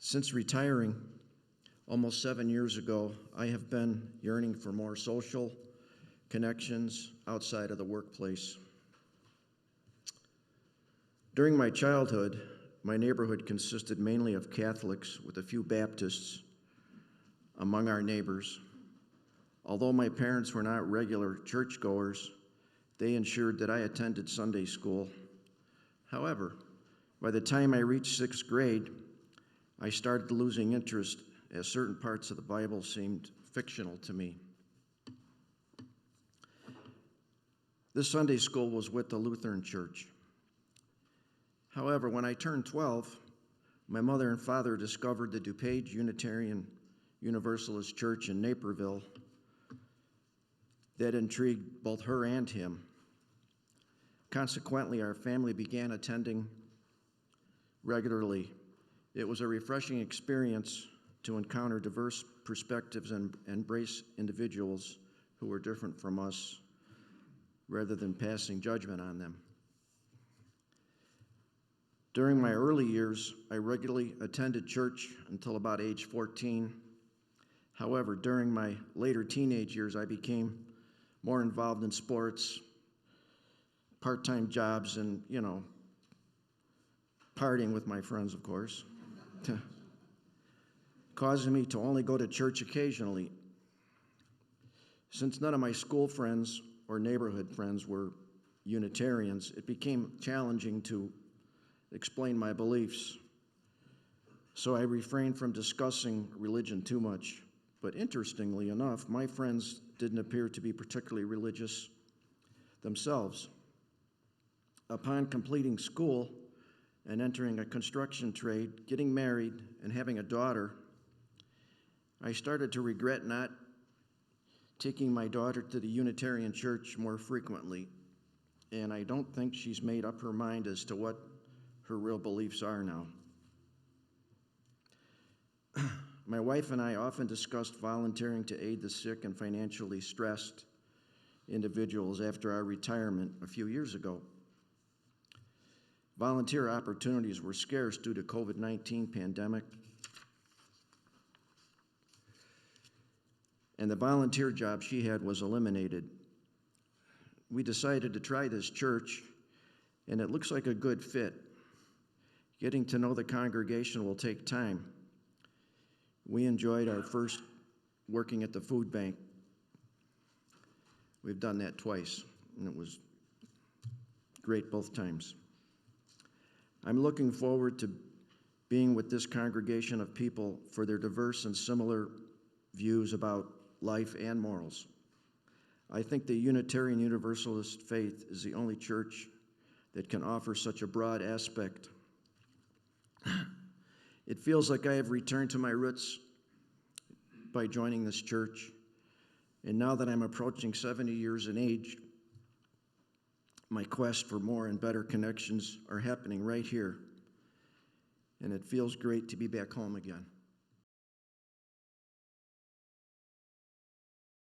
Since retiring almost 7 years ago, I have been yearning for more social connections outside of the workplace. During my childhood, my neighborhood consisted mainly of Catholics with a few Baptists among our neighbors. Although my parents were not regular churchgoers, they ensured that I attended Sunday school. However, by the time I reached 6th grade, I started losing interest as certain parts of the Bible seemed fictional to me. This Sunday school was with the Lutheran Church. However, when I turned 12, my mother and father discovered the DuPage Unitarian Universalist Church in Naperville that intrigued both her and him. Consequently, our family began attending regularly. It was a refreshing experience to encounter diverse perspectives and embrace individuals who were different from us rather than passing judgment on them. During my early years, I regularly attended church until about age 14. However, during my later teenage years, I became more involved in sports, part-time jobs, and, partying with my friends, of course, causing me to only go to church occasionally. Since none of my school friends or neighborhood friends were Unitarians, it became challenging to explain my beliefs. So I refrained from discussing religion too much. But interestingly enough, my friends didn't appear to be particularly religious themselves. Upon completing school and entering a construction trade, getting married, and having a daughter, I started to regret not taking my daughter to the Unitarian Church more frequently, and I don't think she's made up her mind as to what her real beliefs are now. My wife and I often discussed volunteering to aid the sick and financially stressed individuals after our retirement a few years ago. Volunteer opportunities were scarce due to COVID-19 pandemic, and the volunteer job she had was eliminated. We decided to try this church, and it looks like a good fit. Getting to know the congregation will take time. We enjoyed our first working at the food bank. We've done that twice, and it was great both times. I'm looking forward to being with this congregation of people for their diverse and similar views about life and morals. I think the Unitarian Universalist faith is the only church that can offer such a broad aspect. It feels like I have returned to my roots by joining this church, and now that I'm approaching 70 years in age, my quest for more and better connections are happening right here, and it feels great to be back home again.